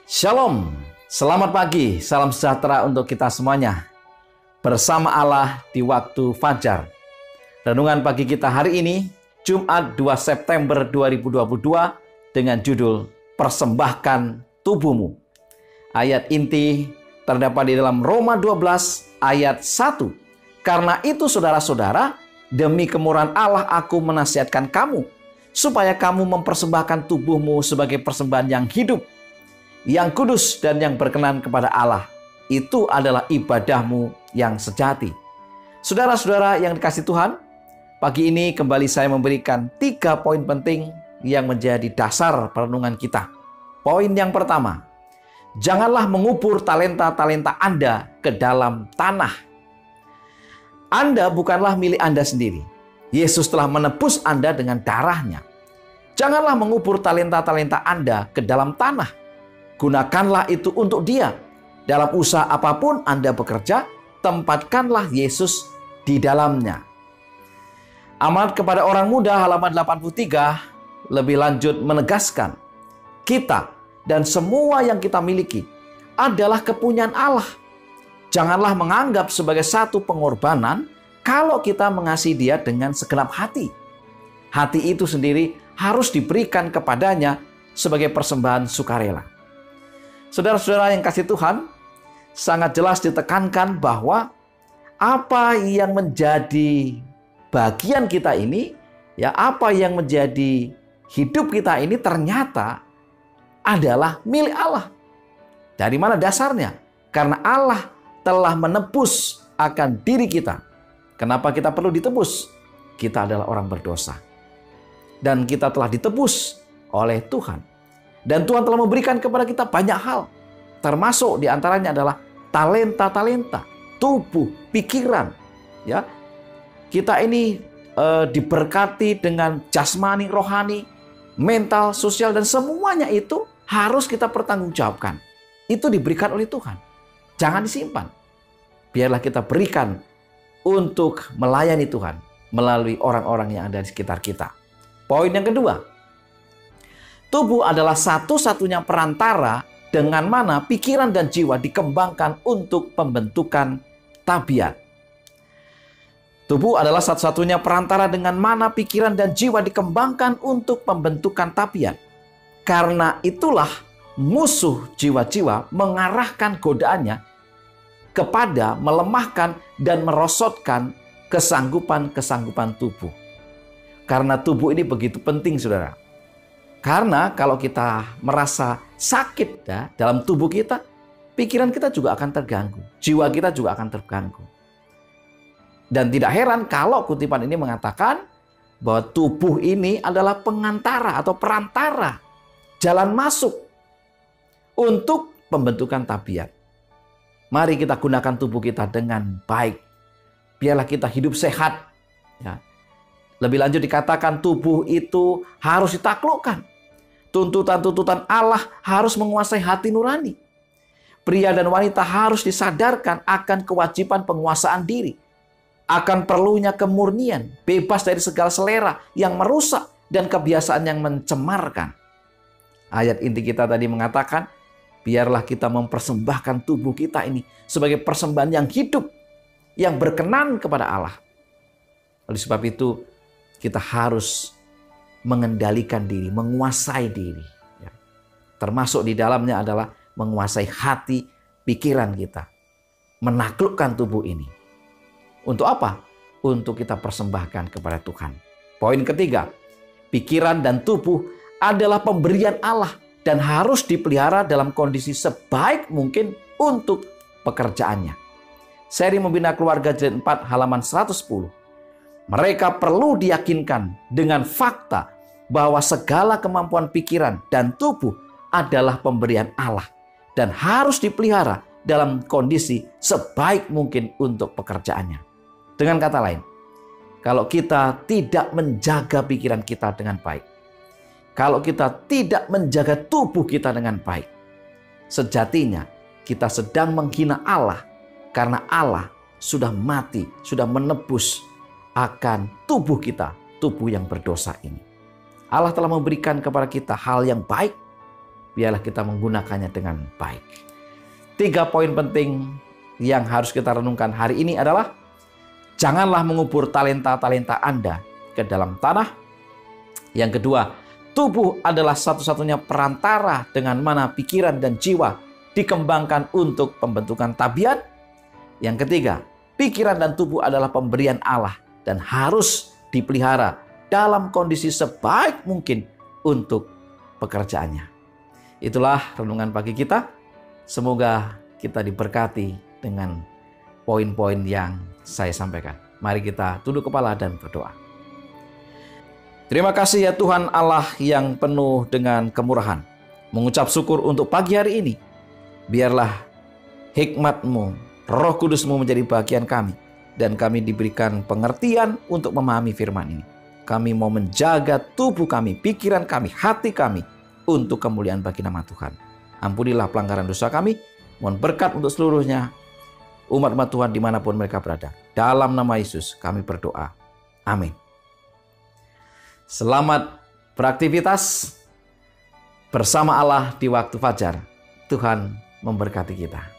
Shalom, selamat pagi, salam sejahtera untuk kita semuanya. Bersama Allah di waktu fajar. Renungan pagi kita hari ini, Jumat 2 September 2022 dengan judul Persembahkan Tubuhmu. Ayat inti terdapat di dalam Roma 12 ayat 1. Karena itu saudara-saudara, demi kemurahan Allah aku menasihatkan kamu, supaya kamu mempersembahkan tubuhmu sebagai persembahan yang hidup, yang kudus dan yang berkenan kepada Allah. Itu adalah ibadahmu yang sejati. Saudara-saudara yang dikasihi Tuhan, pagi ini kembali saya memberikan 3 poin penting yang menjadi dasar perenungan kita. Poin yang pertama, janganlah mengubur talenta-talenta Anda ke dalam tanah. Anda bukanlah milik Anda sendiri. Yesus telah menebus Anda dengan darahnya. Janganlah mengubur talenta-talenta Anda ke dalam tanah. Gunakanlah itu untuk Dia. Dalam usaha apapun Anda bekerja, tempatkanlah Yesus di dalamnya. Amanat kepada orang muda halaman 83 lebih lanjut menegaskan, kita dan semua yang kita miliki adalah kepunyaan Allah. Janganlah menganggap sebagai satu pengorbanan kalau kita mengasihi Dia dengan segenap hati. Hati itu sendiri harus diberikan kepadanya sebagai persembahan sukarela. Saudara-saudara yang kasih Tuhan, sangat jelas ditekankan bahwa apa yang menjadi bagian kita ini, ya apa yang menjadi hidup kita ini ternyata adalah milik Allah. Dari mana dasarnya? Karena Allah telah menebus akan diri kita. Kenapa kita perlu ditebus? Kita adalah orang berdosa. Dan kita telah ditebus oleh Tuhan. Dan Tuhan telah memberikan kepada kita banyak hal. Termasuk diantaranya adalah talenta-talenta, tubuh, pikiran. Ya, kita ini diberkati dengan jasmani, rohani, mental, sosial, dan semuanya itu harus kita pertanggungjawabkan. Itu diberikan oleh Tuhan. Jangan disimpan. Biarlah kita berikan untuk melayani Tuhan melalui orang-orang yang ada di sekitar kita. Poin yang kedua, tubuh adalah satu-satunya perantara dengan mana pikiran dan jiwa dikembangkan untuk pembentukan tabiat. Tubuh adalah satu-satunya perantara dengan mana pikiran dan jiwa dikembangkan untuk pembentukan tabiat. Karena itulah musuh jiwa-jiwa mengarahkan godaannya kepada melemahkan dan merosotkan kesanggupan-kesanggupan tubuh. Karena tubuh ini begitu penting, saudara. Karena kalau kita merasa sakit ya, dalam tubuh kita, pikiran kita juga akan terganggu. Jiwa kita juga akan terganggu. Dan tidak heran kalau kutipan ini mengatakan bahwa tubuh ini adalah pengantara atau perantara jalan masuk untuk pembentukan tabiat. Mari kita gunakan tubuh kita dengan baik. Biarlah kita hidup sehat. Ya. Lebih lanjut dikatakan tubuh itu harus ditaklukkan. Tuntutan-tuntutan Allah harus menguasai hati nurani. Pria dan wanita harus disadarkan akan kewajiban penguasaan diri. Akan perlunya kemurnian, bebas dari segala selera yang merusak dan kebiasaan yang mencemarkan. Ayat inti kita tadi mengatakan, biarlah kita mempersembahkan tubuh kita ini sebagai persembahan yang hidup, yang berkenan kepada Allah. Oleh sebab itu, kita harus mengendalikan diri, menguasai diri. Ya. Termasuk di dalamnya adalah menguasai hati, pikiran kita. Menaklukkan tubuh ini. Untuk apa? Untuk kita persembahkan kepada Tuhan. Poin ketiga, pikiran dan tubuh adalah pemberian Allah dan harus dipelihara dalam kondisi sebaik mungkin untuk pekerjaannya. Seri Membina Keluarga Jilid 4 halaman 110. Mereka perlu diyakinkan dengan fakta bahwa segala kemampuan pikiran dan tubuh adalah pemberian Allah dan harus dipelihara dalam kondisi sebaik mungkin untuk pekerjaannya. Dengan kata lain, kalau kita tidak menjaga pikiran kita dengan baik, kalau kita tidak menjaga tubuh kita dengan baik, sejatinya kita sedang menghina Allah karena Allah sudah mati, sudah menebus akan tubuh kita, tubuh yang berdosa ini. Allah telah memberikan kepada kita hal yang baik, biarlah kita menggunakannya dengan baik. 3 poin penting yang harus kita renungkan hari ini adalah: janganlah mengubur talenta-talenta Anda ke dalam tanah. Yang kedua, tubuh adalah satu-satunya perantara dengan mana pikiran dan jiwa dikembangkan untuk pembentukan tabiat. Yang ketiga, pikiran dan tubuh adalah pemberian Allah dan harus dipelihara dalam kondisi sebaik mungkin untuk pekerjaannya. Itulah renungan pagi kita. Semoga kita diberkati dengan poin-poin yang saya sampaikan. Mari kita tunduk kepala dan berdoa. Terima kasih ya Tuhan Allah yang penuh dengan kemurahan. Mengucap syukur untuk pagi hari ini. Biarlah hikmat-Mu, Roh Kudus-Mu menjadi bagian kami. Dan kami diberikan pengertian untuk memahami firman ini. Kami mau menjaga tubuh kami, pikiran kami, hati kami untuk kemuliaan bagi nama Tuhan. Ampunilah pelanggaran dosa kami. Mohon berkat untuk seluruhnya umat-umat Tuhan dimanapun mereka berada. Dalam nama Yesus kami berdoa. Amin. Selamat beraktivitas bersama Allah di waktu fajar. Tuhan memberkati kita.